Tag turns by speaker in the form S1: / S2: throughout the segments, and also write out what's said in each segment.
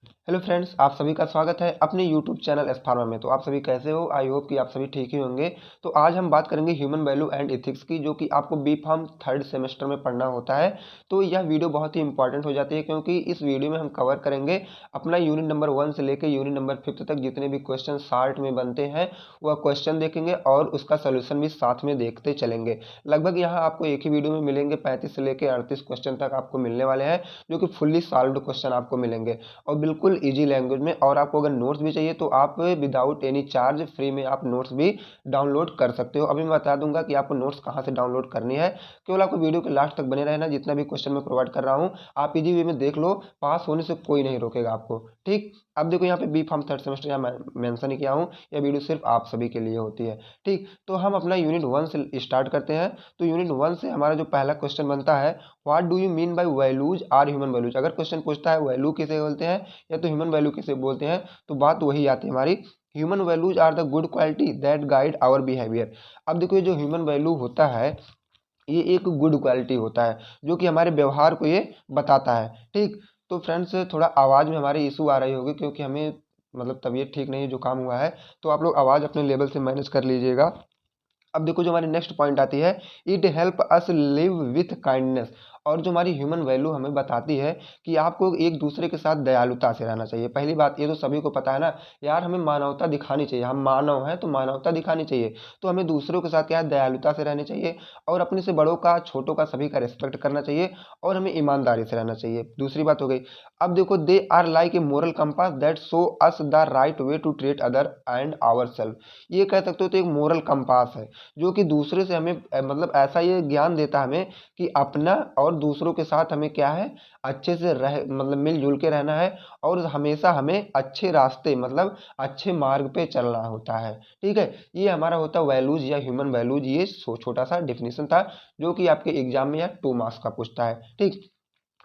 S1: Hello friends, आप सभी का स्वागत है अपने यूट्यूब चैनल एस फार्मा में। तो आप सभी कैसे हो? आई होप कि आप सभी ठीक ही होंगे। तो आज हम बात करेंगे ह्यूमन वैल्यू एंड एथिक्स की, जो कि आपको बी फार्म थर्ड सेमेस्टर में पढ़ना होता है। तो यह वीडियो बहुत ही इंपॉर्टेंट हो जाती है, क्योंकि इस वीडियो में हम कवर करेंगे अपना यूनिट नंबर 1 से लेकर यूनिट नंबर 5 तक जितने भी क्वेश्चन शार्ट में बनते हैं वह क्वेश्चन देखेंगे और उसका सोल्यूशन भी साथ में देखते चलेंगे। लगभग यहाँ आपको एक ही वीडियो में मिलेंगे 35 से लेकर 38 क्वेश्चन तक आपको मिलने वाले हैं, जो कि फुल्ली सॉल्व्ड क्वेश्चन आपको मिलेंगे और बिल्कुल इजी लैंग्वेज में। और आपको अगर नोट्स भी चाहिए तो आप विदाउट एनी चार्ज फ्री में आप नोट्स भी डाउनलोड कर सकते हो। अभी मैं बता दूंगा कि आपको नोट्स कहाँ से डाउनलोड करनी है। केवल आपको वीडियो के लास्ट तक बने रहना। जितना भी क्वेश्चन मैं प्रोवाइड कर रहा हूँ आप इजी वे में देख लो, पास होने से कोई नहीं रोकेगा आपको। ठीक, अब देखो यहाँ पे बी फार्म थर्ड सेमेस्टर यहाँ मेंशन ही किया हूँ, यह वीडियो सिर्फ आप सभी के लिए होती है। ठीक, तो हम अपना यूनिट 1 से स्टार्ट करते हैं। तो यूनिट 1 से हमारा जो पहला क्वेश्चन बनता है, what do you mean by values or human values. अगर क्वेश्चन पूछता है वैल्यू किसे बोलते हैं या तो ह्यूमन वैल्यू किसे बोलते हैं, तो बात वही आती है हमारी, human values are the good quality that guide our behaviour. अब देखो ये जो ह्यूमन वैल्यू होता है ये एक गुड क्वालिटी होता है जो कि हमारे व्यवहार को ये बताता है। ठीक, तो फ्रेंड्स थोड़ा आवाज़ में हमारी इशू आ रही होगी, क्योंकि हमें मतलब तबीयत ठीक नहीं, जुकाम हुआ है। तो आप लोग आवाज़ अपने लेवल से मैनेज कर लीजिएगा। अब देखो जो हमारी नेक्स्ट पॉइंट आती है, it help us live with kindness. और जो हमारी ह्यूमन वैल्यू हमें बताती है कि आपको एक दूसरे के साथ दयालुता से रहना चाहिए। पहली बात ये तो सभी को पता है ना यार, हमें मानवता दिखानी चाहिए। हम मानव हैं तो मानवता दिखानी चाहिए। तो हमें दूसरों के साथ क्या है, दयालुता से रहनी चाहिए और अपने से बड़ों का छोटों का सभी का रिस्पेक्ट करना चाहिए और हमें ईमानदारी से रहना चाहिए। दूसरी बात हो गई, अब देखो they are like a moral compass that show us the right way to treat other and our self. ये कह सकते हो तो एक मोरल कंपास है जो कि दूसरे से हमें मतलब ऐसा ये ज्ञान देता है हमें कि अपना और दूसरों के साथ हमें क्या है, अच्छे से रह मतलब मिलजुल के रहना है और हमेशा हमें अच्छे रास्ते मतलब अच्छे मार्ग पे चलना होता है। ठीक है, ये हमारा होता है वैल्यूज या ह्यूमन वैल्यूज। ये छोटा सा डिफिनेशन था जो कि आपके एग्जाम में या 2 मार्क्स का पूछता है। ठीक,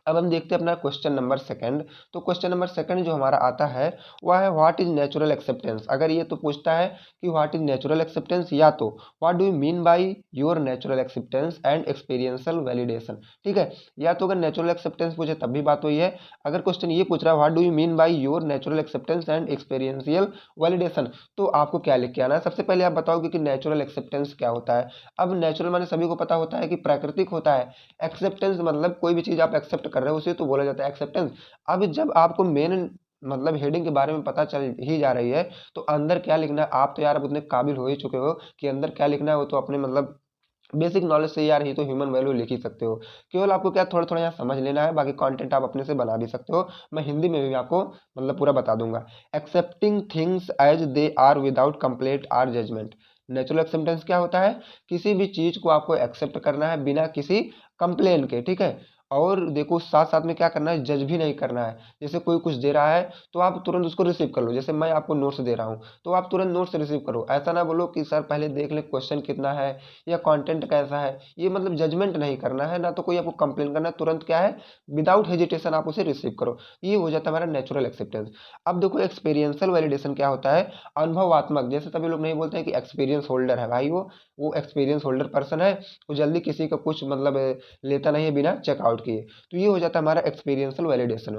S1: अब हम देखते हैं अपना क्वेश्चन नंबर सेकंड। तो क्वेश्चन नंबर सेकंड जो हमारा आता है वह है व्हाट इज नेचुरल एक्सेप्टेंस। अगर ये तो पूछता है कि व्हाट इज नेचुरल एक्सेप्टेंस या तो what do you mean by your natural acceptance and experiential validation. ठीक है, या तो अगर नेचुरल एक्सेप्टेंस पूछे तब भी बात हुई है। अगर क्वेश्चन ये पूछ रहा है what do you mean by your natural acceptance and experiential validation, तो आपको क्या लिख के आना है। सबसे पहले आप बताओगे कि नेचुरल एक्सेप्टेंस क्या होता है। अब नेचुरल माने सभी को पता होता है कि प्राकृतिक होता है। एक्सेप्टेंस मतलब कोई भी चीज़ आप एक्सेप्ट कर रहे हो उसे तो बोला जाता है एक्सेप्टेंस। अब जब आपको मेन मतलब हेडिंग के बारे में पता चल ही जा रही है तो अंदर क्या लिखना है, आप तो यार अब उतने काबिल हो ही चुके हो कि अंदर क्या लिखना है वो तो अपने मतलब बेसिक नॉलेज से यार ही तो ह्यूमन वैल्यू लिख ही सकते हो। केवल आपको क्या थोड़ा थोड़ा यहाँ समझ लेना है, बाकी कंटेंट आप अपने से बना भी सकते हो। मैं हिंदी में भी आपको मतलब पूरा बता दूंगा। Accepting things as they are without complaint or judgment. Natural acceptance क्या होता है, किसी भी चीज़ को आपको एक्सेप्ट करना है बिना किसी कंप्लेन के। ठीक है, और देखो साथ साथ में क्या करना है, जज भी नहीं करना है। जैसे कोई कुछ दे रहा है तो आप तुरंत उसको रिसीव कर लो। जैसे मैं आपको नोट्स दे रहा हूँ तो आप तुरंत नोट्स रिसीव करो। ऐसा ना बोलो कि सर पहले देख ले क्वेश्चन कितना है या कंटेंट कैसा है। ये मतलब जजमेंट नहीं करना है, ना तो कोई आपको कंप्लेन करना है। तुरंत क्या है, विदाउट हेजिटेशन आप उसे रिसीव करो। ये हो जाता है हमारा नेचुरल एक्सेप्टेंस। अब देखो एक्सपीरियंशियल वैलिडेशन क्या होता है, अनुभवात्मक। जैसे सभी लोग नहीं बोलते हैं कि एक्सपीरियंस होल्डर है भाई, वो एक्सपीरियंस होल्डर पर्सन है, वो जल्दी किसी का कुछ मतलब लेता नहीं है बिना चेकआउट किए। तो ये हो जाता है हमारा एक्सपीरियंशियल वैलिडेशन।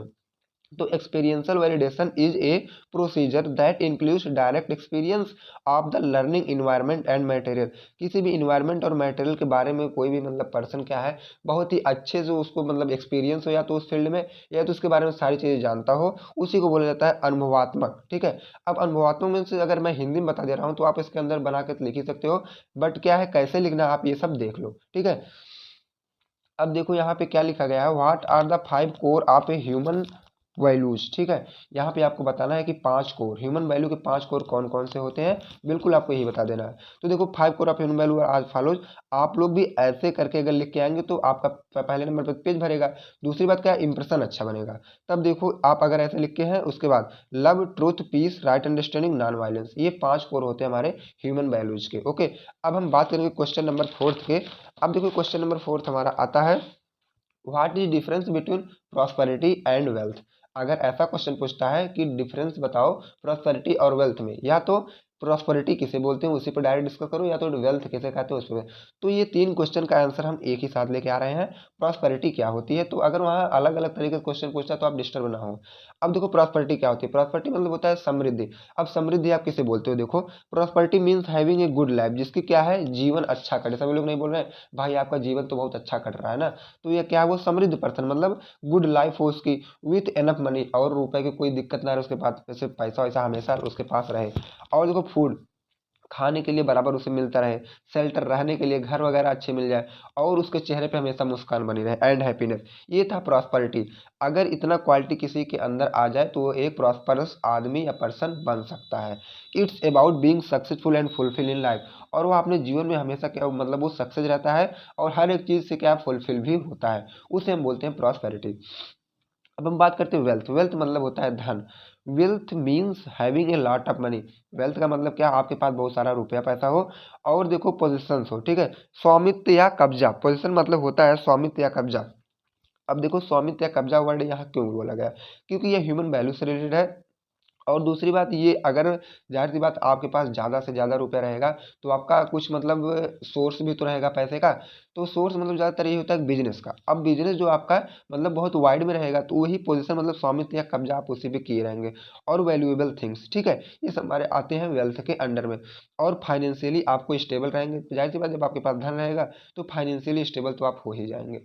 S1: तो experiential validation is a procedure that includes direct experience of the learning environment and material. किसी भी इन्वायरमेंट और मटेरियल के बारे में कोई भी मतलब पर्सन क्या है, बहुत ही अच्छे से उसको मतलब एक्सपीरियंस हो या तो उस फील्ड में या तो उसके बारे में सारी चीज़ें जानता हो, उसी को बोला जाता है अनुभवात्मक। ठीक है, अब अनुभवात्मक में से अगर मैं हिंदी में बता दे रहा हूँ तो आप इसके अंदर बना के लिख ही सकते हो, बट क्या है कैसे लिखना है आप ये सब देख लो। ठीक है, अब देखो यहाँ पे क्या लिखा गया है, what are the 5 core of a human values. ठीक है, यहाँ पे आपको बताना है कि 5 कोर ह्यूमन वैल्यू के 5 कोर कौन कौन से होते हैं, बिल्कुल आपको यही बता देना है। तो देखो 5 कोर ऑफ ह्यूमन वैल्यू आज फॉलोज। आप लोग भी ऐसे करके अगर लिख के आएंगे तो आपका पहले नंबर पर पेज भरेगा। दूसरी बात क्या है, इंप्रेशन अच्छा बनेगा। तब देखो आप अगर ऐसे लिख के हैं, उसके बाद love truth peace right understanding non violence, ये 5 कोर होते हैं हमारे ह्यूमन वैल्यूज के। ओके, अब हम बात करेंगे क्वेश्चन नंबर 4 के। अब देखो क्वेश्चन नंबर 4 हमारा आता है, what is difference between prosperity and wealth. अगर ऐसा क्वेश्चन पूछता है कि डिफरेंस बताओ प्रॉस्पेरिटी और वेल्थ में, या तो प्रॉस्पेरिटी किसे बोलते हैं उसी पर डायरेक्ट डिस्कस करो, या तो वेल्थ किसे कहते हैं उस पर। तो ये 3 क्वेश्चन का आंसर हम एक ही साथ लेके आ रहे हैं। प्रॉस्पेरिटी क्या होती है, तो अगर वहाँ अलग अलग तरीके से क्वेश्चन पूछता है तो आप डिस्टर्ब ना हो। अब देखो प्रॉस्पेरिटी क्या होती है। प्रॉस्पेरिटी मतलब होता है समृद्धि। अब समृद्धि आप किसे बोलते हो, देखो prosperity means having a good life, जिसकी क्या है, जीवन अच्छा कटे। सभी लोग नहीं बोल रहे हैं भाई आपका जीवन तो बहुत अच्छा कट रहा है ना, तो ये क्या है, वो समृद्ध पर्सन, मतलब गुड लाइफ हो उसकी, विथ एनफ मनी, और रुपए की कोई दिक्कत ना रहे उसके पास, वैसे पैसा वैसा हमेशा उसके पास रहे। और देखो फूड, खाने के लिए बराबर उसे मिलता रहे, शेल्टर, रहने के लिए घर वगैरह अच्छे मिल जाए, और उसके चेहरे पे हमेशा मुस्कान बनी रहे, एंड हैप्पीनेस। ये था प्रॉस्पेरिटी। अगर इतना क्वालिटी किसी के अंदर आ जाए तो वो एक प्रॉस्परस आदमी या पर्सन बन सकता है। It's about being successful and fulfil in life, और वो अपने जीवन में हमेशा क्या, मतलब वो सक्सेस रहता है और हर एक चीज़ से क्या फुलफिल भी होता है, उसे हम बोलते हैं प्रॉस्पेरिटी। अब हम बात करते हैं वेल्थ। वेल्थ मतलब होता है धन। Wealth means having a lot of money. Wealth का मतलब क्या, आपके पास बहुत सारा रुपया पैसा हो, और देखो पोजिशंस हो, ठीक है। स्वामित्व या कब्जा, पोजिशन मतलब होता है स्वामित्व या कब्जा। अब देखो स्वामित्व या कब्जा वर्ड यहाँ क्यों बोला गया, क्योंकि ये ह्यूमन वैल्यू से रिलेटेड है। और दूसरी बात ये, अगर जाहिर सी बात आपके पास ज़्यादा से ज़्यादा रुपया रहेगा तो आपका कुछ मतलब सोर्स भी तो रहेगा पैसे का। तो सोर्स मतलब ज़्यादातर ये होता है बिजनेस का। अब बिजनेस जो आपका मतलब बहुत वाइड में रहेगा तो वही पोजीशन मतलब स्वामित्व या कब्जा आप उसी पे किए रहेंगे। और वैल्यूएबल थिंग्स, ठीक है, ये सब हमारे आते हैं वेल्थ के अंडर में। और फाइनेंशियली आपको स्टेबल रहेंगे, जाहिर सी बात जब आपके पास धन रहेगा तो फाइनेंशियली स्टेबल तो आप हो ही जाएंगे।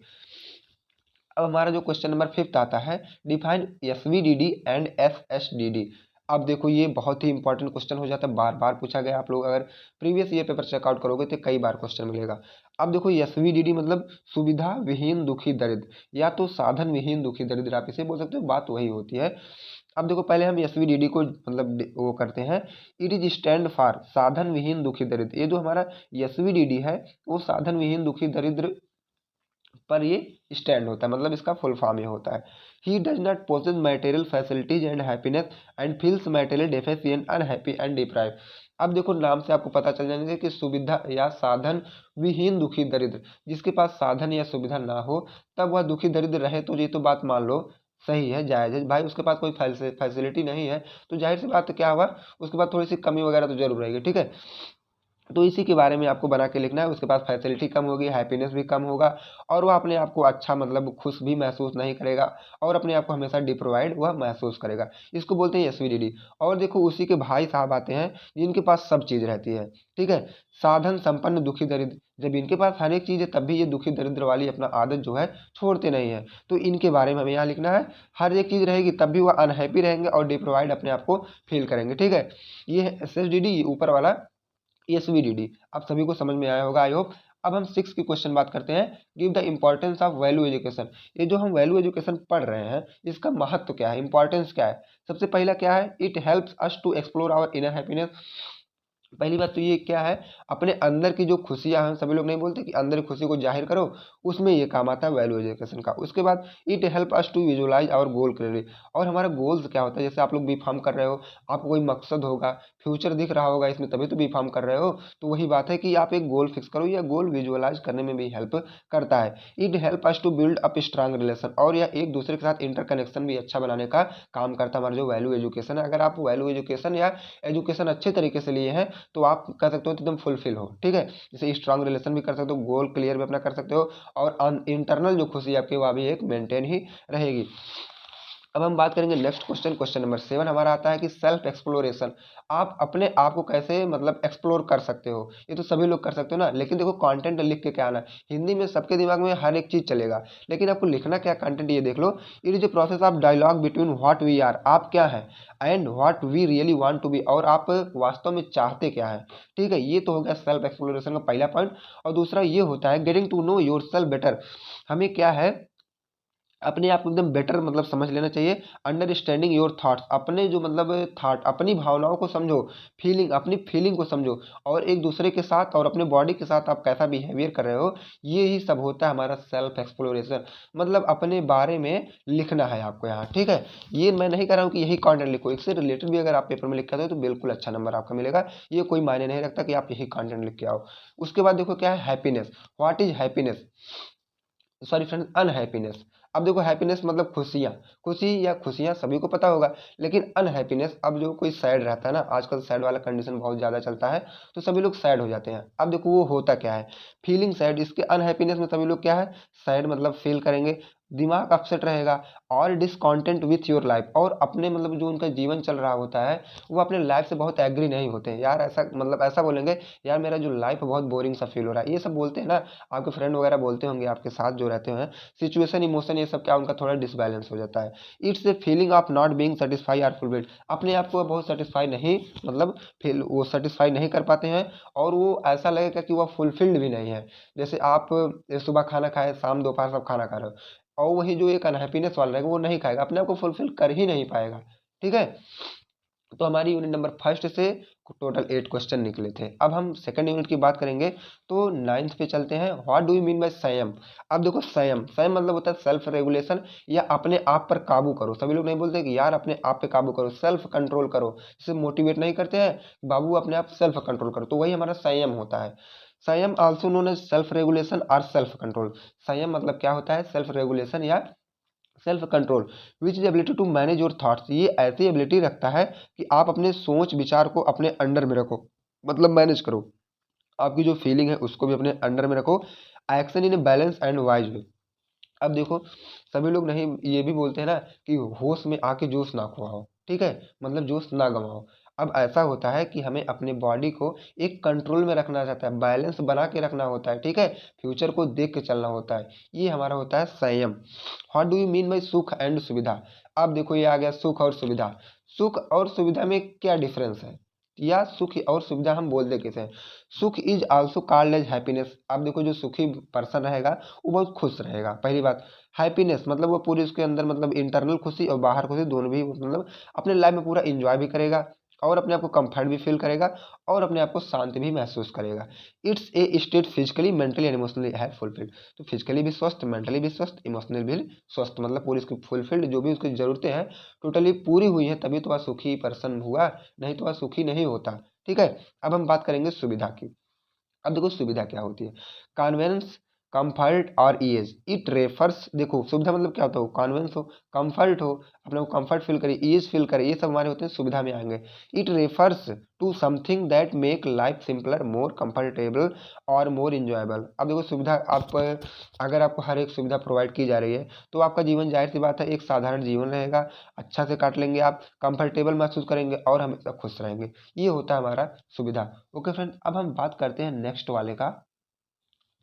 S1: अब हमारा जो क्वेश्चन नंबर 5 आता है, डिफाइन एसवीडीडी एंड एफएसडीडी। अब देखो ये बहुत ही इंपॉर्टेंट क्वेश्चन हो जाता है, बार बार पूछा गया। आप लोग अगर प्रीवियस ईयर पेपर चेकआउट करोगे तो कई बार क्वेश्चन मिलेगा। अब देखो एसवीडीडी मतलब सुविधा विहीन दुखी दरिद्र, या तो साधन विहीन दुखी दरिद्र आप इसे बोल सकते हो, बात वही होती है। अब देखो पहले हम एसवीडीडी को मतलब वो करते हैं। इट इज स्टैंड फॉर साधन विहीन दुखी दरिद्र। ये जो हमारा एसवीडीडी है वो साधन विहीन दुखी दरिद्र पर ये स्टैंड होता है, मतलब इसका फुल फॉर्म ये होता है। He does not possess material facilities and happiness and feels material deficient unhappy and deprive. अब देखो नाम से आपको पता चल जाएंगे कि सुविधा या साधन विहीन दुखी दरिद्र, जिसके पास साधन या सुविधा ना हो तब वह दुखी दरिद्र रहे, तो ये तो बात मान लो सही है, जायज़ है। भाई उसके पास कोई फैसिलिटी नहीं है तो जाहिर सी बात क्या हुआ, उसके पास थोड़ी सी कमी वगैरह तो जरूर रहेगी, ठीक है। तो इसी के बारे में आपको बना के लिखना है। उसके पास फैसिलिटी कम होगी, हैप्पीनेस भी कम होगा, और वह अपने आप को अच्छा मतलब खुश भी महसूस नहीं करेगा, और अपने आप को हमेशा डिप्रोवाइड वह महसूस करेगा। इसको बोलते हैं एसवीडीडी। और देखो उसी के भाई साहब आते हैं जिनके पास सब चीज़ रहती है, ठीक है। साधन संपन्न दुखी दरिद्र, जब इनके पास हर एक चीज़ है तब भी ये दुखी दरिद्र वाली अपना आदत जो है छोड़ते नहीं है। तो इनके बारे में हमें यहाँ लिखना है। हर एक चीज़ रहेगी तब भी वह अनहैप्पी रहेंगे और डिप्रोवाइड अपने आप को फील करेंगे, ठीक है। ये है एसएसडीडी, ऊपर वाला एसवीडीडी। आप सभी को समझ में आया होगा आई होप। अब हम 6 की क्वेश्चन बात करते हैं। Give the importance of value education. ये जो हम वैल्यू एजुकेशन पढ़ रहे हैं इसका महत्व क्या है, इंपॉर्टेंस क्या है। सबसे पहला क्या है, it helps us to explore our inner happiness. पहली बात तो ये क्या है, अपने अंदर की जो खुशियां हैं, सभी लोग नहीं बोलते कि अंदर की खुशी को जाहिर करो, उसमें ये काम आता है वैल्यू एजुकेशन का। उसके बाद it help us to visualize our goal clearly. और हमारा गोल्स क्या होता है, जैसे आप लोग बी फार्म कर रहे हो, आपको कोई मकसद होगा, फ्यूचर दिख रहा होगा इसमें, तभी तो बी फार्म कर रहे हो। तो वही बात है कि आप एक गोल फिक्स करो, या गोल विजुअलाइज करने में भी हेल्प करता है। It help us to build up strong relation, और यह एक दूसरे के साथ इंटर कनेक्शन भी अच्छा बनाने का काम करता है हमारा जो वैल्यू एजुकेशन है। अगर आप वैल्यू एजुकेशन या एजुकेशन अच्छे तरीके से लिए हैं तो आप कह सकते हो तो एकदम फुलफिल हो, ठीक है। जैसे स्ट्रांग रिलेशन भी कर सकते हो, गोल क्लियर भी अपना कर सकते हो, और इंटरनल जो खुशी आपकी वह भी एक मेंटेन ही रहेगी। अब हम बात करेंगे नेक्स्ट क्वेश्चन, क्वेश्चन नंबर 7 हमारा आता है कि सेल्फ एक्सप्लोरेशन। आप अपने आप को कैसे मतलब एक्सप्लोर कर सकते हो, ये तो सभी लोग कर सकते हो ना, लेकिन देखो कंटेंट लिख के क्या आना है। हिंदी में सबके दिमाग में हर एक चीज़ चलेगा, लेकिन आपको लिखना क्या कंटेंट, ये देख लो। It is a process of dialogue between what we are, आप क्या है, and what we really want to be, और आप वास्तव में चाहते क्या है, ठीक है। ये तो हो गया सेल्फ एक्सप्लोरेशन का पहला पॉइंट। और दूसरा ये होता है getting to know your self better. हमें क्या है, अपने आप को एकदम बेटर मतलब समझ लेना चाहिए। अंडरस्टैंडिंग योर थॉट्स, अपने जो मतलब थॉट, अपनी भावनाओं को समझो, फीलिंग, अपनी फीलिंग को समझो, और एक दूसरे के साथ और अपने बॉडी के साथ आप कैसा बिहेवियर कर रहे हो, ये ही सब होता है हमारा सेल्फ एक्सप्लोरेशन। मतलब अपने बारे में लिखना है आपको यहाँ, ठीक है। ये मैं नहीं कह रहा हूँ कि यही कंटेंट लिखो, इससे रिलेटेड भी अगर आप पेपर में लिख के आओ तो बिल्कुल अच्छा नंबर आपका मिलेगा। ये कोई मायने नहीं रखता कि आप यही कंटेंट लिख के आओ। उसके बाद देखो क्या है happiness. What is happiness, sorry friends, unhappiness. अब देखो हैप्पीनेस मतलब खुशियाँ, खुशी या खुशियाँ सभी को पता होगा, लेकिन अनहैप्पीनेस, अब जो कोई सैड रहता है ना, आजकल सैड वाला कंडीशन बहुत ज़्यादा चलता है, तो सभी लोग सैड हो जाते हैं। अब देखो वो होता क्या है, फीलिंग सैड। इसके अनहैप्पीनेस में सभी लोग क्या है, सैड मतलब फील करेंगे, दिमाग अपसेट रहेगा और डिसकॉन्टेंट विथ योर लाइफ, और अपने मतलब जो उनका जीवन चल रहा होता है वो अपने लाइफ से बहुत एग्री नहीं होते हैं। यार ऐसा मतलब ऐसा बोलेंगे, यार मेरा जो लाइफ है बहुत बोरिंग सा फील हो रहा है, ये सब बोलते हैं ना, आपके फ्रेंड वगैरह बोलते होंगे, आपके साथ जो रहते हैं, सिचुएशन इमोशन ये सब क्या उनका थोड़ा डिसबैलेंस हो जाता है। It's a feeling of not being satisfy or fulfilled, अपने आप को बहुत सेटिस्फाई नहीं, मतलब फील वो सेटिस्फाई नहीं कर पाते हैं, और वो ऐसा लगेगा कि वह फुलफिल्ड भी नहीं है। जैसे आप सुबह खाना खाए, शाम दोपहर सब खाना खा रहे हो, और वही जो एक अनहैप्पीनेस वाला रहेगा वो नहीं खाएगा, अपने आप को फुलफिल कर ही नहीं पाएगा। ठीक है, तो हमारी यूनिट नंबर फर्स्ट से टोटल 8 क्वेश्चन निकले थे। अब हम सेकंड यूनिट की बात करेंगे, तो नाइन्थ पे चलते हैं। What do you mean bye संयम। अब देखो संयम, संयम मतलब होता है सेल्फ रेगुलेशन, या अपने आप पर काबू करो। सभी लोग नहीं बोलते कि यार अपने आप पे काबू करो, सेल्फ कंट्रोल करो, जिसे मोटिवेट नहीं करते हैं बाबू अपने आप सेल्फ कंट्रोल करो, तो वही हमारा संयम होता है। संयम also known as self regulation और सेल्फ कंट्रोल। संयम मतलब क्या होता है, सेल्फ रेगुलेशन या self control, which is ability to manage your thoughts. ये ऐसी एबिलिटी रखता है कि आप अपने सोच विचार को अपने अंडर में रखो, मतलब मैनेज करो, आपकी जो फीलिंग है उसको भी अपने अंडर में रखो। Action in balance and wise way. अब देखो सभी लोग नहीं ये भी बोलते हैं ना कि होश में आके जोश ना खोआओ, ठीक है, मतलब जोश ना गवाओ। अब ऐसा होता है कि हमें अपने बॉडी को एक कंट्रोल में रखना चाहता है, बैलेंस बना के रखना होता है, ठीक है, फ्यूचर को देख के चलना होता है, ये हमारा होता है संयम। What do you mean by सुख एंड सुविधा। अब देखो ये आ गया सुख और सुविधा। सुख और सुविधा में क्या डिफरेंस है, या सुख और सुविधा हम बोलते कैसे हैं। सुख is also called as happiness. अब देखो जो सुखी पर्सन रहेगा वो बहुत खुश रहेगा, पहली बात। हैप्पीनेस मतलब वो पूरी उसके अंदर मतलब इंटरनल खुशी और बाहर खुशी दोनों भी, मतलब अपने लाइफ में पूरा इंजॉय भी करेगा, और अपने आप को कंफर्ट भी फील करेगा, और अपने आप को शांति भी महसूस करेगा। It's a state physically mentally and emotionally है फुलफिल्ड। तो फिजिकली भी स्वस्थ, मेंटली भी स्वस्थ, इमोशनली भी स्वस्थ, मतलब पूरी उसकी फुलफिल्ड, जो भी उसकी ज़रूरतें हैं टोटली पूरी हुई हैं, तभी तो वह सुखी पर्सन हुआ, नहीं तो वह सुखी नहीं होता। ठीक है, अब हम बात करेंगे सुविधा की। अब देखो सुविधा क्या होती है, कन्वेंस, कंफर्ट और ईज। इट रेफर्स, देखो सुविधा मतलब क्या होता है, कन्वेंस हो, कंफर्ट हो, अपने को कंफर्ट फील करे, ईज फील करे, ये सब हमारे होते हैं सुविधा में आएंगे। It refers to something that make life simpler, more comfortable और मोर इंजॉयबल। अब देखो सुविधा, आप अगर आपको हर एक सुविधा प्रोवाइड की जा रही है तो आपका जीवन जाहिर सी बात है एक साधारण जीवन रहेगा, अच्छा से काट लेंगे आप, कंफर्टेबल महसूस करेंगे और हमेशा खुश रहेंगे। ये होता है हमारा सुविधा। ओके फ्रेंड, अब हम बात करते हैं नेक्स्ट वाले का।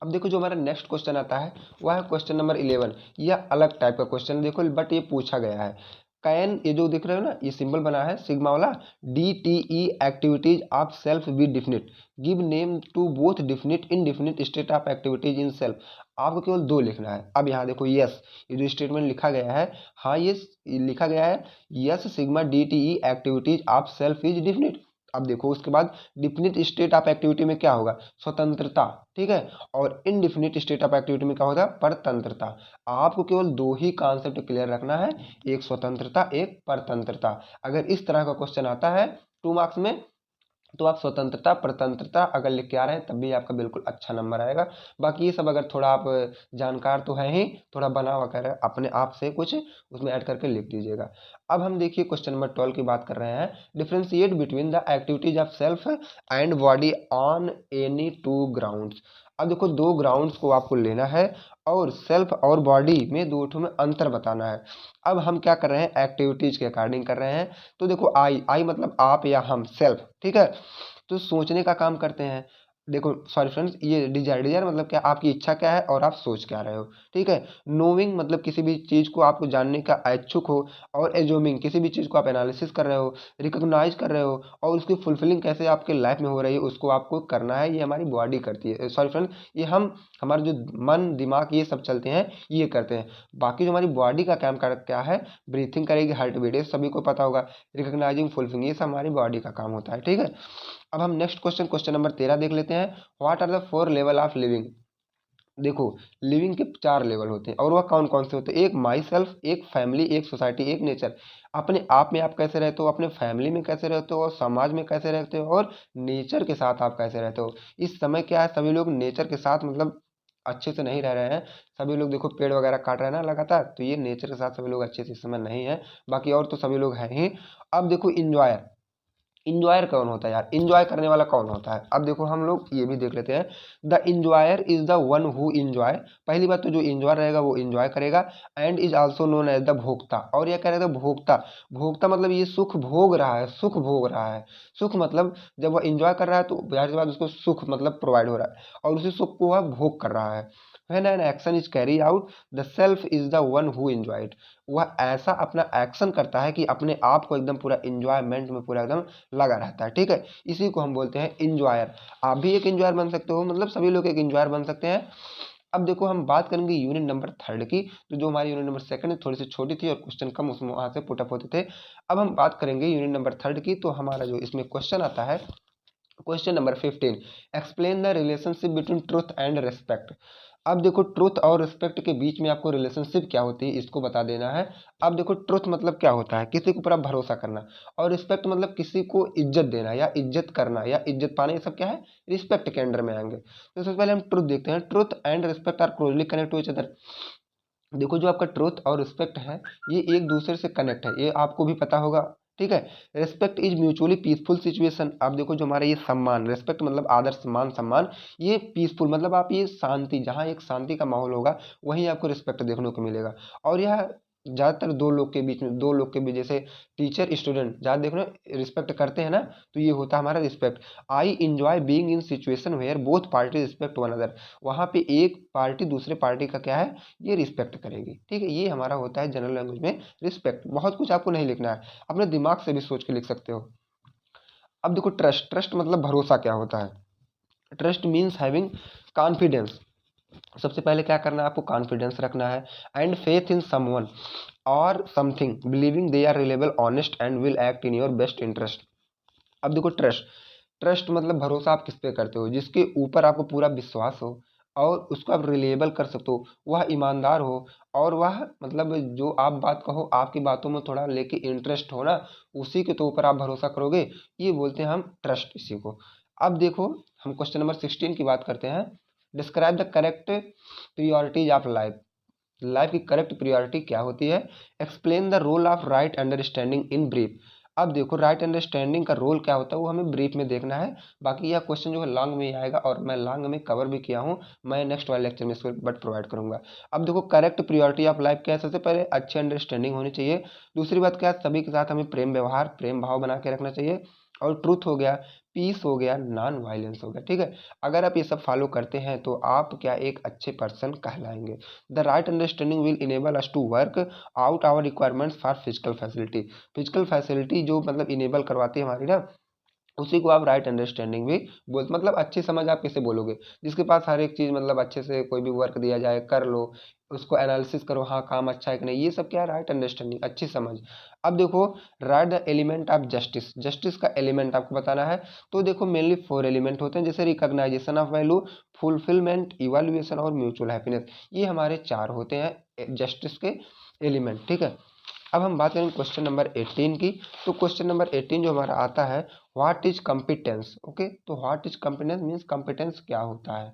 S1: अब देखो जो हमारा नेक्स्ट क्वेश्चन आता है वह है क्वेश्चन नंबर 11। यह अलग टाइप का क्वेश्चन देखो, बट ये पूछा गया है। कैन, ये जो दिख रहे हो ना, ये सिंबल बना है सिग्मा वाला, DTE activities of self be definite, give name to both definite indefinite state of activities in self. आपको केवल दो लिखना है। अब यहाँ देखो यस, ये जो स्टेटमेंट लिखा गया है, हाँ ये लिखा गया है, yes sigma DTE activities of self is definite. अब देखो उसके बाद डिफिनिट स्टेट ऑफ एक्टिविटी में क्या होगा, स्वतंत्रता, ठीक है, और इनडिफिनिट स्टेट ऑफ एक्टिविटी में क्या होगा, परतंत्रता। आपको केवल दो ही कॉन्सेप्ट क्लियर रखना है, एक स्वतंत्रता, एक परतंत्रता। अगर इस तरह का क्वेश्चन आता है 2 मार्क्स में, तो आप स्वतंत्रता परतंत्रता अगर लिख के आ रहे हैं तब भी आपका बिल्कुल अच्छा नंबर आएगा। बाकी ये सब अगर थोड़ा आप जानकार तो है ही, थोड़ा बना हुआ कर अपने आप से कुछ उसमें ऐड करके लिख दीजिएगा। अब हम देखिए क्वेश्चन नंबर 12 की बात कर रहे हैं। Differentiate between the activities of self and body on any two grounds. अब देखो दो ग्राउंड्स को आपको लेना है और सेल्फ और बॉडी में दो में अंतर बताना है। अब हम क्या कर रहे हैं, एक्टिविटीज के अकॉर्डिंग कर रहे हैं। तो देखो आई मतलब आप या हम, सेल्फ, ठीक है, तो सोचने का काम करते हैं। देखो सॉरी फ्रेंड्स, ये डिजायर मतलब क्या, आपकी इच्छा क्या है और आप सोच क्या रहे हो, ठीक है। नोइंग मतलब किसी भी चीज़ को आपको जानने का इच्छुक हो, और एज्यूमिंग किसी भी चीज़ को आप एनालिसिस कर रहे हो, रिकॉग्नाइज कर रहे हो, और उसकी फुलफिलिंग कैसे आपके लाइफ में हो रही है उसको आपको करना है, ये हमारी बॉडी करती है। सॉरी फ्रेंड्स, ये हम, हमारे जो मन दिमाग ये सब चलते हैं ये करते हैं। बाकी जो हमारी बॉडी का काम कर क्या है, ब्रीथिंग करेगी, हार्ट बीट, ये सभी को पता होगा, रिकॉग्नाइजिंग, फुलफिलिंग, ये सब हमारी बॉडी का काम होता है, ठीक है। अब हम नेक्स्ट क्वेश्चन, क्वेश्चन नंबर 13 देख लेते हैं। What are the 4 level of living. देखो लिविंग के 4 लेवल होते हैं, और वह कौन कौन से होते हैं, एक माई सेल्फ, एक फैमिली, एक सोसाइटी, एक नेचर। अपने आप में आप कैसे रहते हो, अपने फैमिली में कैसे रहते हो, और समाज में कैसे रहते हो, और नेचर के साथ आप कैसे रहते हो। इस समय क्या है, सभी लोग नेचर के साथ मतलब अच्छे से नहीं रह रहे हैं। सभी लोग देखो पेड़ वगैरह काट रहे हैं ना लगातार, तो ये नेचर के साथ सभी लोग अच्छे से इस समय नहीं है। बाकी और तो सभी लोग हैं ही। अब देखो इंजॉयर, इंजॉयर कौन होता है यार, इंजॉय करने वाला कौन होता है। अब देखो हम लोग ये भी देख लेते हैं। The enjoyer is the one who enjoy. पहली बात तो जो इंजॉय रहेगा वो इंजॉय करेगा। And is also known as the भोक्ता। और यह कह रहे थे भोक्ता, भोक्ता मतलब ये सुख भोग रहा है, सुख भोग रहा है। सुख मतलब जब वह इंजॉय कर रहा है तो जाहिर सी बात उसको सुख मतलब प्रोवाइड हो रहा है, और उसी सुख को वह भोग कर रहा है। When an action is carried out, the self is the one who enjoyed। वह ऐसा अपना एक्शन करता है कि अपने आप को एकदम पूरा इंजॉयमेंट में पूरा एकदम लगा रहता है। ठीक है, इसी को हम बोलते हैं इंजॉयर। आप भी एक इंजॉयर बन सकते हो, मतलब सभी लोग एक इंजॉयर बन सकते हैं। अब देखो हम बात करेंगे यूनिट नंबर 3 की, तो जो हमारी यूनिट नंबर 2 थोड़ी सी छोटी थी और क्वेश्चन कम उसमें वहां से पुटअप होते थे। अब हम बात करेंगे यूनिट नंबर 3 की, तो हमारा जो इसमें क्वेश्चन आता है, question number 15, explain the relationship between truth and respect. अब देखो ट्रुथ और रिस्पेक्ट के बीच में आपको रिलेशनशिप क्या होती है इसको बता देना है। अब देखो ट्रुथ मतलब क्या होता है, किसी के ऊपर आप भरोसा करना, और रिस्पेक्ट मतलब किसी को इज्जत देना या इज्जत करना या इज्जत पाना, ये सब क्या है, रिस्पेक्ट के अंडर में आएंगे। तो सबसे पहले हम ट्रुथ देखते हैं। Truth and respect are closely connect to each other. देखो जो आपका ट्रुथ और रिस्पेक्ट है ये एक दूसरे से कनेक्ट है, ये आपको भी पता होगा। ठीक है, respect is mutually peaceful situation. आप देखो जो हमारा ये सम्मान, रिस्पेक्ट मतलब आदर सम्मान सम्मान, ये पीसफुल मतलब आप ये शांति, जहाँ एक शांति का माहौल होगा वहीं आपको रिस्पेक्ट देखने को मिलेगा। और यह ज़्यादातर दो लोग के बीच में, दो लोग के बीच, जैसे टीचर स्टूडेंट ज़्यादा देखो ना रिस्पेक्ट करते हैं ना, तो ये होता है हमारा respect. I enjoy being in situation where both party respect one other. वहाँ पे एक पार्टी दूसरे पार्टी का क्या है, ये रिस्पेक्ट करेगी। ठीक है, ये हमारा होता है जनरल लैंग्वेज में रिस्पेक्ट। बहुत कुछ आपको नहीं लिखना है, अपने दिमाग से भी सोच के लिख सकते हो। अब देखो ट्रस्ट, ट्रस्ट मतलब भरोसा क्या होता है। Trust means having confidence. सबसे पहले क्या करना है, आपको कॉन्फिडेंस रखना है। एंड फेथ इन समवन और something, believing they are reliable honest and will act in your best interest. अब देखो ट्रस्ट, ट्रस्ट मतलब भरोसा आप किस पे करते हो, जिसके ऊपर आपको पूरा विश्वास हो और उसको आप रिलेबल कर सकते हो, वह ईमानदार हो, और वह मतलब जो आप बात कहो आपकी बातों में थोड़ा लेके इंटरेस्ट हो ना, उसी के तो ऊपर आप भरोसा करोगे, ये बोलते हैं हम ट्रस्ट इसी को। अब देखो हम क्वेश्चन नंबर 16 की बात करते हैं। Describe the correct priorities of life. Life की करेक्ट प्रियोरिटी क्या होती है। Explain the role of right understanding in brief. अब देखो राइट अंडरस्टैंडिंग का रोल क्या होता है वो हमें ब्रीफ में देखना है। बाकी यह क्वेश्चन जो है लॉन्ग में ही आएगा, और मैं लॉन्ग में कवर भी किया हूँ, मैं नेक्स्ट वाले लेक्चर में इसको बट प्रोवाइड करूंगा। अब देखो करेक्ट प्रियोरिटी ऑफ लाइफ क्या है, सबसे पहले अच्छी अंडरस्टैंडिंग होनी चाहिए। दूसरी बात क्या है, सभी के साथ हमें प्रेम व्यवहार, प्रेम भाव बना के रखना चाहिए। और ट्रूथ हो गया, पीस हो गया, नॉन वायलेंस हो गया। ठीक है, अगर आप ये सब फॉलो करते हैं तो आप क्या एक अच्छे पर्सन कहलाएंगे। The right understanding will enable us to work out our requirements for physical facility. Physical facility जो मतलब इनेबल करवाती है हमारी ना, उसी को आप राइट अंडरस्टैंडिंग भी बोल, मतलब अच्छी समझ आप कैसे बोलोगे, जिसके पास हर एक चीज़ मतलब अच्छे से कोई भी वर्क दिया जाए कर लो, उसको एनालिसिस करो, हाँ काम अच्छा है कि नहीं, ये सब क्या है राइट अंडरस्टैंडिंग, अच्छी समझ। अब देखो right the element of justice, justice का एलिमेंट आपको बताना है। तो देखो मेनली 4 एलिमेंट होते हैं, जैसे recognization of value, fulfillment, evaluation और म्यूचुअल हैप्पीनेस। ये हमारे 4 होते हैं जस्टिस के एलिमेंट। ठीक है, अब हम बात करेंगे क्वेश्चन नंबर 18 की। तो क्वेश्चन नंबर 18 जो हमारा आता है, व्हाट इज कॉम्पिटेंस। ओके, तो what is competence means competence क्या होता है।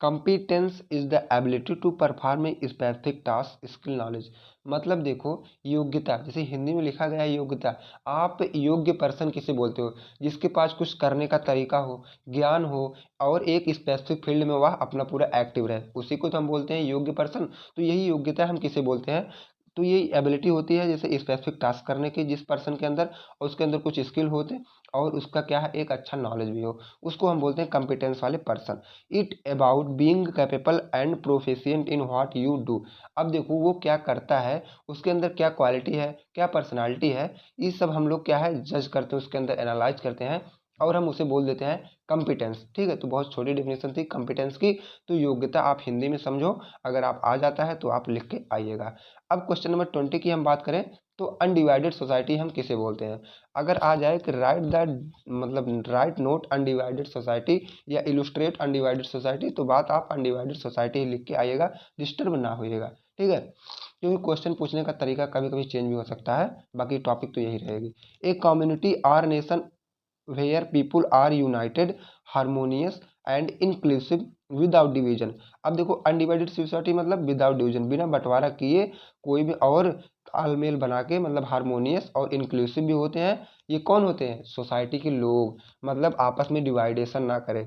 S1: Competence is the ability to perform a specific task, skill, knowledge. मतलब देखो योग्यता, जैसे हिंदी में लिखा गया है योग्यता, आप योग्य पर्सन किसे बोलते हो, जिसके पास कुछ करने का तरीका हो, ज्ञान हो, और एक स्पेसिफिक फील्ड में वह अपना पूरा एक्टिव रहे, उसी को तो हम बोलते हैं योग्य पर्सन। तो यही योग्यता हम किसे बोलते हैं। तो ये एबिलिटी होती है जैसे स्पेसिफिक टास्क करने की जिस पर्सन के अंदर, और उसके अंदर कुछ स्किल होते और उसका क्या है एक अच्छा नॉलेज भी हो, उसको हम बोलते हैं कॉम्पिटेंस वाले person. It about being capable and proficient in what you do. अब देखो वो क्या करता है, उसके अंदर क्या क्वालिटी है, क्या पर्सनालिटी है, ये सब हम लोग क्या है जज करते हैं, उसके अंदर एनालाइज करते हैं, और हम उसे बोल देते हैं कॉम्पिटेंस। ठीक है, तो बहुत छोटी डेफिनेशन थी कॉम्पिटेंस की। तो योग्यता आप हिंदी में समझो, अगर आप आ जाता है तो आप लिख के आइएगा। अब क्वेश्चन नंबर 20 की हम बात करें, तो अनडिवाइडेड सोसाइटी हम किसे बोलते हैं। अगर आ जाए कि राइट द मतलब राइट नोट अनडिवाइडेड सोसाइटी या इलुस्ट्रेट अनडिवाइडेड सोसाइटी, तो बात आप अनडिवाइडेड सोसाइटी ही लिख के आइएगा, डिस्टर्ब ना होइएगा। ठीक है, क्योंकि क्वेश्चन पूछने का तरीका कभी कभी चेंज भी हो सकता है, बाकी टॉपिक तो यही रहेगी। एक community our nation where people are united, harmonious and inclusive without division. अब देखो अनडिवाइडेड सोसाइटी मतलब विदाउट डिवीजन, बिना बंटवारा किए कोई भी, और तालमेल बना के मतलब हारमोनियस और इंक्लूसिव भी होते हैं। ये कौन होते हैं? सोसाइटी के लोग, मतलब आपस में डिवाइडेशन ना करें,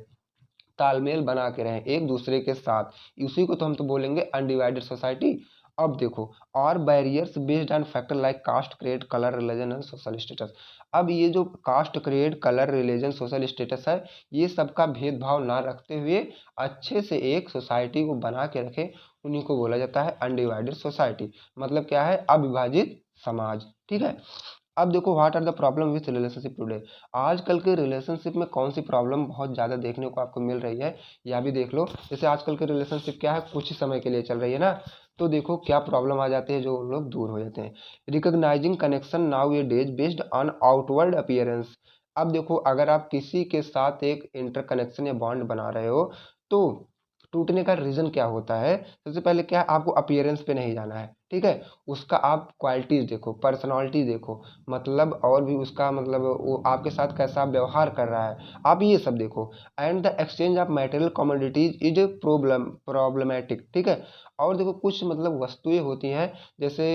S1: तालमेल बना के रहें एक दूसरे के साथ, उसी को तो हम तो बोलेंगे अनडिवाइडेड सोसाइटी। अब देखो, और barriers based on factor like caste, creed, colour, religion and social status. अब ये जो caste, creed, colour, religion, social status है, ये सबका भेदभाव ना रखते हुए अच्छे से एक सोसाइटी को बना के रखे, उन्हीं को बोला जाता है अनडिवाइडेड सोसाइटी। मतलब क्या है? अविभाजित समाज। ठीक है। अब देखो, what are the problem with relationship today. आजकल के रिलेशनशिप में कौन सी प्रॉब्लम बहुत ज़्यादा देखने को आपको मिल रही है, या भी देख लो। जैसे आजकल के रिलेशनशिप क्या है, कुछ ही समय के लिए चल रही है ना, तो देखो क्या प्रॉब्लम आ जाती है, जो लोग दूर हो जाते हैं। Recognising connection now A days based on outward appearance. अब देखो, अगर आप किसी के साथ एक इंटर कनेक्शन या बॉन्ड बना रहे हो, तो टूटने का रीज़न क्या होता है? सबसे पहले क्या है, आपको अपीयरेंस पे नहीं जाना है। ठीक है। उसका आप क्वालिटीज़ देखो, पर्सनालिटी देखो, मतलब और भी उसका मतलब वो आपके साथ कैसा व्यवहार कर रहा है, आप ये सब देखो। And the exchange of material commodities is problematic. ठीक है। और देखो, कुछ मतलब वस्तुएं होती हैं, जैसे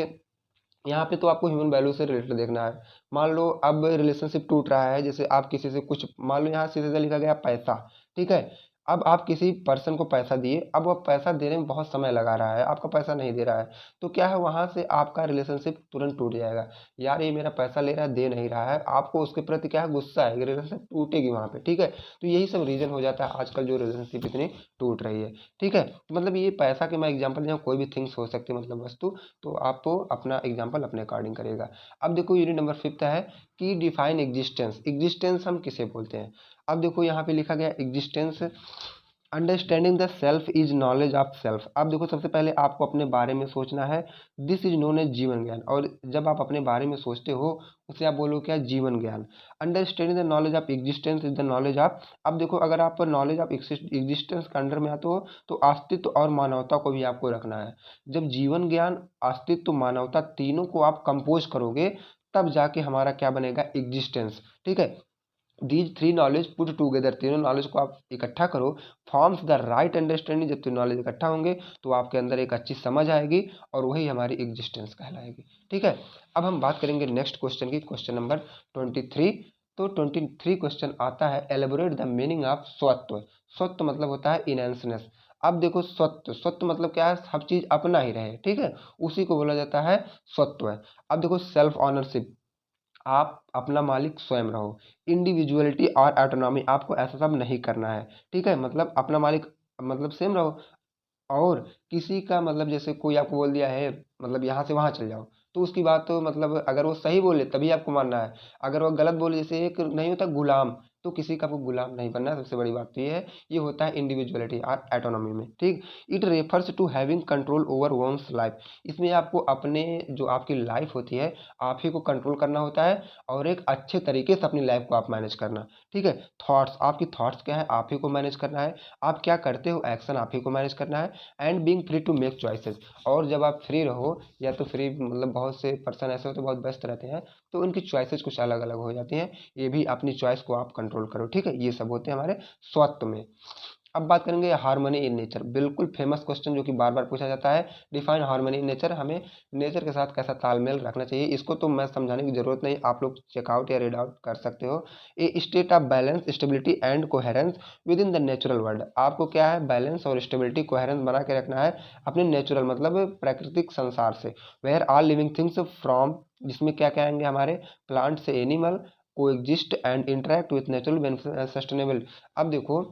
S1: यहाँ पे तो आपको ह्यूमन वैल्यू से रिलेटेड देखना है। मान लो अब रिलेशनशिप टूट रहा है, जैसे आप किसी से कुछ, मान लो यहाँ सीधे सीधे लिखा गया पैसा। ठीक है। अब आप किसी पर्सन को पैसा दिए, अब वो पैसा देने में बहुत समय लगा रहा है, आपका पैसा नहीं दे रहा है, तो क्या है, वहाँ से आपका रिलेशनशिप तुरंत टूट जाएगा। यार ये मेरा पैसा ले रहा है, दे नहीं रहा है, आपको उसके प्रति क्या है, गुस्सा है, रिलेशनशिप टूटेगी वहाँ पे। ठीक है। तो यही सब रीज़न हो जाता है आजकल जो रिलेशनशिप इतनी टूट रही है। ठीक है। तो मतलब ये पैसा के मैं एग्जाम्पल दिया, कोई भी थिंग्स हो सकती है, मतलब वस्तु, तो आपको अपना एग्जाम्पल अपने अकॉर्डिंग करेगा। अब देखो, यूनिट नंबर 5 है कि डिफाइन एग्जिस्टेंस। एग्जिस्टेंस हम किसे बोलते हैं? अब देखो, यहाँ पे लिखा गया existence, understanding the self is knowledge of self. अब देखो, सबसे पहले आपको अपने बारे में सोचना है, दिस इज नोन एज जीवन ज्ञान। और जब आप अपने बारे में सोचते हो, उसे आप बोलो क्या? जीवन ज्ञान। Understanding the knowledge of existence is the knowledge of. अब देखो, अगर आप नॉलेज ऑफ एग्जिस्टेंस के अंडर में आते हो, तो अस्तित्व और मानवता को भी आपको रखना है। जब जीवन ज्ञान, अस्तित्व, मानवता तीनों को आप कंपोज करोगे, तब जाके हमारा क्या बनेगा? एग्जिस्टेंस। ठीक है। These three knowledge put together, तीनों नॉलेज को आप इकट्ठा करो, फॉर्म्स द राइट अंडरस्टैंडिंग। जब तीनों नॉलेज इकट्ठा होंगे, तो आपके अंदर एक अच्छी समझ आएगी, और वही हमारी एग्जिस्टेंस कहलाएगी। ठीक है। अब हम बात करेंगे नेक्स्ट क्वेश्चन की, क्वेश्चन नंबर 23। तो 23 क्वेश्चन आता है, एलेबोरेट द मीनिंग ऑफ स्वत्व। स्वत्व मतलब होता है इनहेंसनेस। अब देखो, स्वत्व, स्वत्व मतलब क्या है? सब चीज अपना ही रहे। ठीक है। उसी को बोला जाता है स्वत्व। अब देखो, सेल्फ ऑनरशिप, आप अपना मालिक स्वयं रहो। इंडिविजुअलिटी और ऑटोनॉमी, आपको ऐसा सब नहीं करना है। ठीक है। मतलब अपना मालिक, मतलब स्वयं रहो। और किसी का मतलब, जैसे कोई आपको बोल दिया है मतलब यहाँ से वहाँ चल जाओ, तो उसकी बात तो मतलब अगर वो सही बोले तभी आपको मानना है। अगर वो गलत बोले, जैसे एक नहीं होता गुलाम, तो किसी का वो गुलाम नहीं बनना है। सबसे बड़ी बात तो ये है, ये होता है इंडिविजुअलिटी और एटोनॉमी में। ठीक। It refers to having control over one's life. इसमें आपको अपने, जो आपकी लाइफ होती है, आप ही को कंट्रोल करना होता है, और एक अच्छे तरीके से अपनी लाइफ को आप मैनेज करना। ठीक है। थॉट्स, आपकी थॉट्स क्या है, आप ही को मैनेज करना है। आप क्या करते हो, एक्शन आप ही को मैनेज करना है। And being free to make choices. और जब आप फ्री रहो, या तो फ्री मतलब बहुत से पर्सन ऐसे होते हैं बहुत व्यस्त रहते हैं, तो उनकी चॉइसेस कुछ अलग अलग हो जाती हैं। ये भी अपनी चॉइस को आप कंट्रोल करो। ठीक है। ये सब होते हैं हमारे स्वत्व में। अब बात करेंगे हार्मनी इन नेचर, बिल्कुल फेमस क्वेश्चन जो कि बार बार पूछा जाता है। डिफाइन हार्मनी इन नेचर, हमें नेचर के साथ कैसा तालमेल रखना चाहिए। इसको तो मैं समझाने की जरूरत नहीं, आप लोग चेकआउट या रीड आउट कर सकते हो। A state of balance, stability and coherence within the natural world. आपको क्या है? बैलेंस और स्टेबिलिटी, कोहेरेंस बना के रखना है अपने नेचुरल मतलब प्राकृतिक संसार से। Where all living things from, जिसमें क्या कहेंगे हमारे प्लांट से animal coexist and interact with natural benefit sustainable. अब देखो,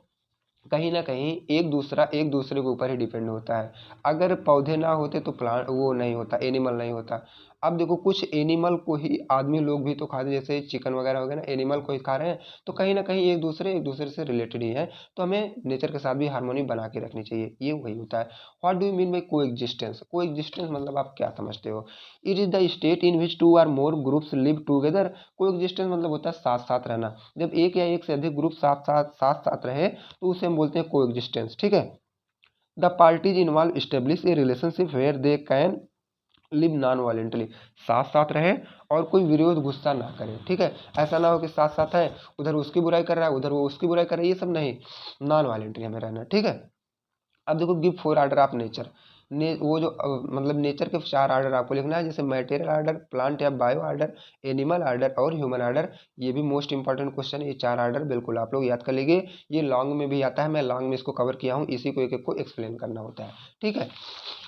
S1: कहीं ना कहीं एक दूसरे के ऊपर ही डिपेंड होता है। अगर पौधे ना होते तो प्लांट वो नहीं होता, एनिमल नहीं होता। अब देखो, कुछ एनिमल को ही आदमी लोग भी तो खाते हैं, जैसे चिकन वगैरह हो गया ना, एनिमल को ही खा रहे हैं, तो कहीं ना कहीं एक दूसरे से रिलेटेड ही है। तो हमें नेचर के साथ भी हार्मोनी बना के रखनी चाहिए, ये वही होता है। What do you mean by coexistence? Coexistence मतलब आप क्या समझते हो? It is the state in which two or more groups live together. Coexistence मतलब होता है साथ साथ रहना। जब एक या एक से अधिक ग्रुप साथ साथ रहे, तो उसे हम बोलते हैं कोएग्जिस्टेंस। ठीक है। The parties involve establish a relationship where they can live non violently. साथ साथ रहे और कोई विरोध गुस्सा ना करे। ठीक है। ऐसा ना हो कि साथ साथ है, उधर उसकी बुराई कर रहा है, उधर वो उसकी बुराई कर रहा है, ये सब नहीं। नॉन वायलेंटली हमें रहना। ठीक है। अब देखो गिव 4 आर्डर ऑफ नेचर, वो जो मतलब नेचर के 4 आर्डर आपको लिखना है, जैसे मटेरियल आर्डर, प्लांट या बायो आर्डर, एनिमल आर्डर और ह्यूमन आर्डर। ये भी मोस्ट इंपॉर्टेंट क्वेश्चन है, ये 4 आर्डर बिल्कुल आप लोग याद कर लीजिए। ये लॉन्ग में भी आता है, मैं लॉन्ग में इसको कवर किया हूँ, इसी को एक एक को एक्सप्लेन करना होता है, ठीक है।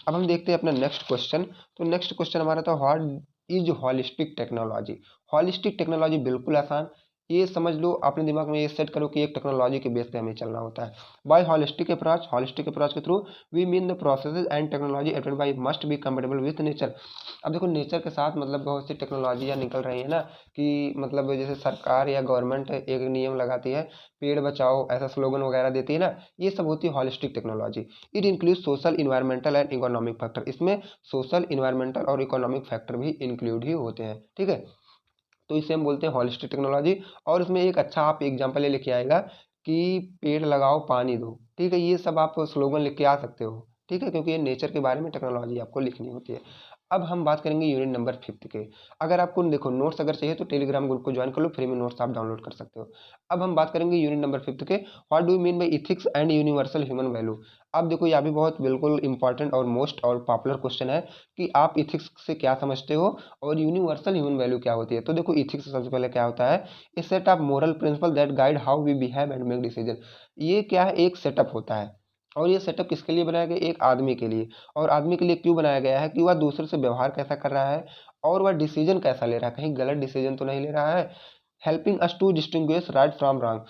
S1: अब हम देखते हैं अपना नेक्स्ट क्वेश्चन। तो नेक्स्ट क्वेश्चन हमारा था what is holistic technology. Holistic technology बिल्कुल आसान, ये समझ लो, अपने दिमाग में ये सेट करो कि एक टेक्नोलॉजी के बेस पे हमें चलना होता है। बाय हॉलिस्टिक अप्रोच के through we mean the processes and technology aided by must be compatible with nature. अब देखो नेचर के साथ मतलब बहुत सी टेक्नोलॉजियाँ निकल रही है ना, कि मतलब जैसे सरकार या गवर्नमेंट एक नियम लगाती है, पेड़ बचाओ ऐसा स्लोगन वगैरह देती है ना, ये सब होती है holistic technology. It include social, environmental and economic factor, इसमें सोशल, इन्वायरमेंटल और इकोनॉमिक फैक्टर भी इंक्लूड ही होते हैं, ठीक है। तो इसे हम बोलते हैं हॉलिस्टिक टेक्नोलॉजी। और इसमें एक अच्छा आप एग्जांपल ये लिख के आएगा कि पेड़ लगाओ पानी दो, ठीक है। ये सब आप स्लोगन लिख के आ सकते हो, ठीक है, क्योंकि ये नेचर के बारे में टेक्नोलॉजी आपको लिखनी होती है। अब हम बात करेंगे यूनिट नंबर 5 के। अगर आपको देखो नोट्स अगर चाहिए तो टेलीग्राम ग्रुप को ज्वाइन कर लो, फ्री में नोट्स आप डाउनलोड कर सकते हो। अब हम बात करेंगे यूनिट नंबर 5 के, what do you mean bye ethics and universal human value. अब देखो यह भी बहुत बिल्कुल इंपॉर्टेंट और मोस्ट और पॉपुलर क्वेश्चन है कि आप इथिक्स से क्या समझते हो और यूनिवर्सल ह्यूमन वैल्यू क्या होती है। तो देखो इथिक्स सबसे पहले क्या होता है, a set of moral principle that guide how we behave and make decision. ये क्या है, एक सेटअप होता है, और ये सेटअप किसके लिए बनाया गया, एक आदमी के लिए। और आदमी के लिए क्यों बनाया गया है, कि वह दूसरे से व्यवहार कैसा कर रहा है और वह डिसीजन कैसा ले रहा है, कहीं गलत डिसीजन तो नहीं ले रहा है। Helping us to distinguish right from wrong,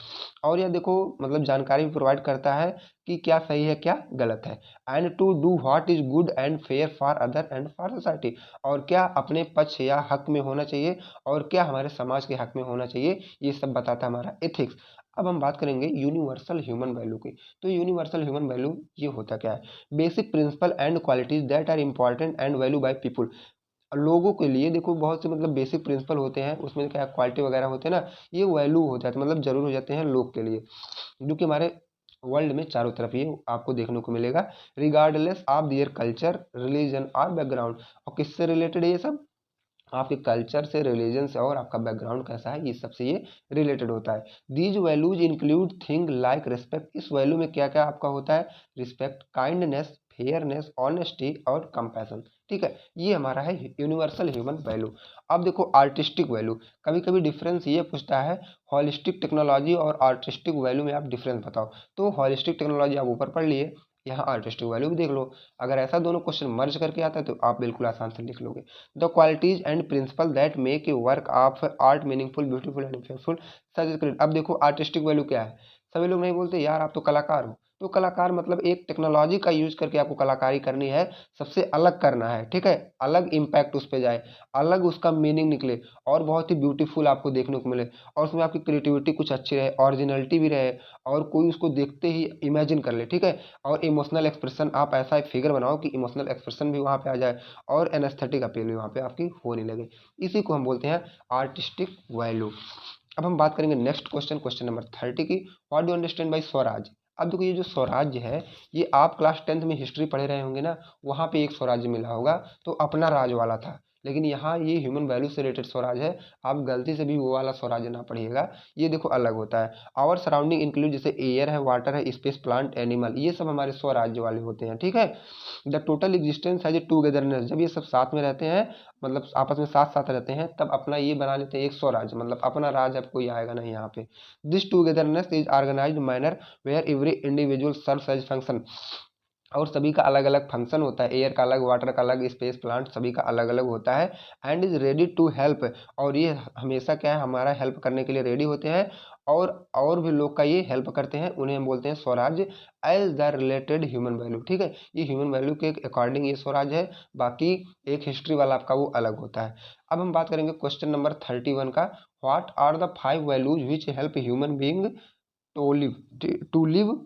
S1: और यह देखो मतलब जानकारी भी प्रोवाइड करता है कि क्या सही है क्या गलत है। And to do what is good and fair for other and for society, और क्या अपने पक्ष या हक में होना चाहिए और क्या हमारे समाज के हक में होना चाहिए, ये सब बताता है हमारा एथिक्स। अब हम बात करेंगे यूनिवर्सल ह्यूमन वैल्यू की। तो यूनिवर्सल ह्यूमन वैल्यू ये होता क्या है, basic principle and qualities that are important and value by people. लोगों के लिए देखो बहुत से मतलब बेसिक प्रिंसिपल होते हैं, उसमें क्या क्वालिटी वगैरह होते हैं ना, ये वैल्यू हो जाते हैं, मतलब जरूर हो जाते हैं लोग के लिए, जो कि हमारे वर्ल्ड में चारों तरफ ये आपको देखने को मिलेगा, regardless of their culture, religion और बैकग्राउंड। और किससे रिलेटेड है ये सब, आपके कल्चर से, रिलीजन से, और आपका बैकग्राउंड कैसा है, ये सबसे ये रिलेटेड होता है। These values include thing like respect, इस वैल्यू में क्या क्या आपका होता है, रिस्पेक्ट, काइंडनेस, फेयरनेस, ऑनेस्टी और कंपैशन, ठीक है। ये हमारा है यूनिवर्सल ह्यूमन वैल्यू। अब देखो आर्टिस्टिक वैल्यू, कभी कभी डिफरेंस ये पूछता है, हॉलिस्टिक टेक्नोलॉजी और आर्टिस्टिक वैल्यू में आप डिफरेंस बताओ। तो हॉलिस्टिक टेक्नोलॉजी आप ऊपर पढ़ लिए, यहाँ आर्टिस्टिक वैल्यू भी देख लो। अगर ऐसा दोनों क्वेश्चन मर्ज करके आता है तो आप बिल्कुल आसान से लिख लोगे। The qualities and principle that make a work of art meaningful, beautiful and effectful such is. अब देखो आर्टिस्टिक वैल्यू क्या है, सभी लोग नहीं बोलते यार आप तो कलाकार हो, तो कलाकार मतलब एक टेक्नोलॉजी का यूज करके आपको कलाकारी करनी है, सबसे अलग करना है, ठीक है, अलग इम्पैक्ट उस पर जाए, अलग उसका मीनिंग निकले और बहुत ही ब्यूटीफुल आपको देखने को मिले, और उसमें आपकी क्रिएटिविटी कुछ अच्छी रहे, ओरिजिनलिटी भी रहे, और कोई उसको देखते ही इमेजिन कर ले, ठीक है। और इमोशनल एक्सप्रेशन आप ऐसा एक फिगर बनाओ कि इमोशनल एक्सप्रेशन भी वहाँ पे आ जाए और एनेस्थेटिक अपील भी वहाँ पे आपकी होने लगे, इसी को हम बोलते हैं आर्टिस्टिक वैल्यू। अब हम बात करेंगे नेक्स्ट क्वेश्चन, क्वेश्चन नंबर 30 की, what do understand by Swaraj. अब देखो ये जो स्वराज्य है, ये आप क्लास 10th में हिस्ट्री पढ़े रहे होंगे ना, वहाँ पे एक स्वराज्य मिला होगा, तो अपना राज वाला था, लेकिन यहाँ ये ह्यूमन वैल्यू से रिलेटेड स्वराज है, आप गलती से भी वो वाला स्वराज ना पढ़िएगा, ये देखो अलग होता है। आवर सराउंडिंग इंक्लूड, जैसे एयर है, वाटर है, स्पेस, प्लांट, एनिमल, ये सब हमारे स्वराज्य वाले होते हैं, ठीक है। द टोटल एग्जिस्टेंस है टूगेदरनेस, जब ये सब साथ में रहते हैं, मतलब आपस में साथ साथ रहते हैं, तब अपना ये बना लेते हैं एक स्वराज्य, मतलब अपना राज अब कोई आएगा नहीं यहाँ पे। This togetherness is organized manner where every individual serves as function, और सभी का अलग अलग फंक्शन होता है, एयर का अलग, वाटर का अलग, स्पेस, प्लांट, सभी का अलग अलग होता है। And is ready to help, और ये हमेशा क्या है, हमारा हेल्प करने के लिए रेडी होते हैं, और भी लोग का ये हेल्प करते हैं, उन्हें हम बोलते हैं स्वराज्य। As the related human value, ठीक है, ये ह्यूमन वैल्यू के अकॉर्डिंग ये स्वराज है, बाकी एक हिस्ट्री वाला आपका वो अलग होता है। अब हम बात करेंगे क्वेश्चन नंबर 31 का, what are the 5 values which help human being to live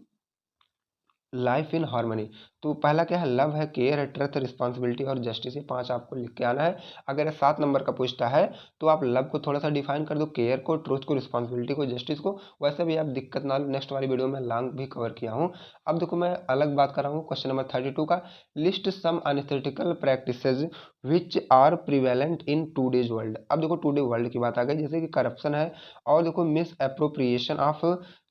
S1: life in harmony. तो पहला क्या है, लव है, केयर है, ट्रस्ट, रिस्पॉन्सिबिलिटी और जस्टिस, ये 5 आपको लिख के आना है। अगर 7 नंबर का पूछता है तो आप लव को थोड़ा सा डिफाइन कर दो, केयर को, ट्रूथ को, रिस्पॉन्सिबिलिटी को, जस्टिस को। वैसे भी आप दिक्कत ना लो, नेक्स्ट वाली वीडियो में लॉन्ग भी कवर किया हूँ। अब देखो मैं अलग बात कर रहा हूँ, क्वेश्चन नंबर 32 का, list some unethical practices which are prevalent in today's world. अब देखो टूडे वर्ल्ड की बात आ गई, जैसे कि करप्शन है, और देखो miss appropriation of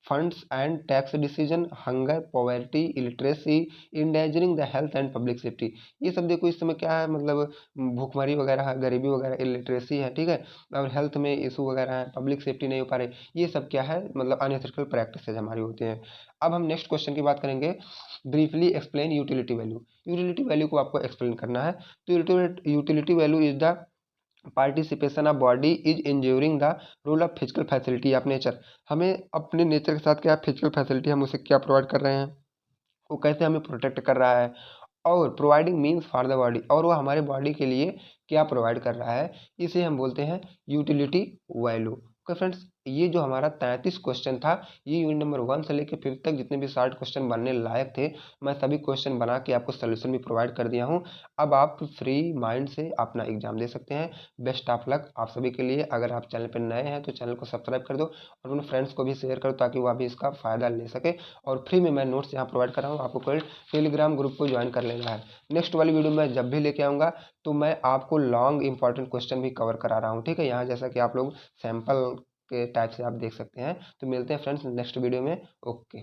S1: funds and tax decision, hunger, poverty, illiteracy, endangering the health and public safety. ये सब देखो इस समय क्या है, मतलब भूखमरी वगैरह है, गरीबी वगैरह, इलिटरेसी है, ठीक है, और हेल्थ में इशू वगैरह है, पब्लिक सेफ्टी नहीं हो पा रही, ये सब क्या है, मतलब अनएथिकल प्रैक्टिसेज हमारी होती हैं। अब हम नेक्स्ट क्वेश्चन की बात करेंगे, briefly explain utility value. Utility value को आपको एक्सप्लेन करना है। तो utility value is the participation of body is ensuring the rule of physical facility of nature. हमें अपने नेचर के साथ क्या फिजिकल फैसिलिटी हम उसे क्या प्रोवाइड कर रहे हैं, वो कैसे हमें प्रोटेक्ट कर रहा है, और providing means for the body, और वो हमारे बॉडी के लिए क्या प्रोवाइड कर रहा है, इसे हम बोलते हैं यूटिलिटी वैल्यू। ओके फ्रेंड्स, ये जो हमारा 33 क्वेश्चन था, ये यूनिट नंबर 1 से लेकर 5 तक जितने भी 60 क्वेश्चन बनने लायक थे, मैं सभी क्वेश्चन बना के आपको सोल्यूशन भी प्रोवाइड कर दिया हूँ। अब आप फ्री माइंड से अपना एग्जाम दे सकते हैं। बेस्ट ऑफ लक आप सभी के लिए। अगर आप चैनल पर नए हैं तो चैनल को सब्सक्राइब कर दो और उन फ्रेंड्स को भी शेयर करो ताकि वह भी इसका फ़ायदा ले सके। और फ्री में मैं नोट्स यहाँ प्रोवाइड कर रहा हूँ, आपको कोई टेलीग्राम ग्रुप को ज्वाइन कर लेना है। नेक्स्ट वाली वीडियो मैं जब भी लेके आऊँगा तो मैं आपको लॉन्ग इंपॉर्टेंट क्वेश्चन भी कवर करा रहा हूँ, ठीक है। यहाँ जैसा कि आप लोग सैंपल के टाइप से आप देख सकते हैं। तो मिलते हैं फ्रेंड्स नेक्स्ट वीडियो में। ओके।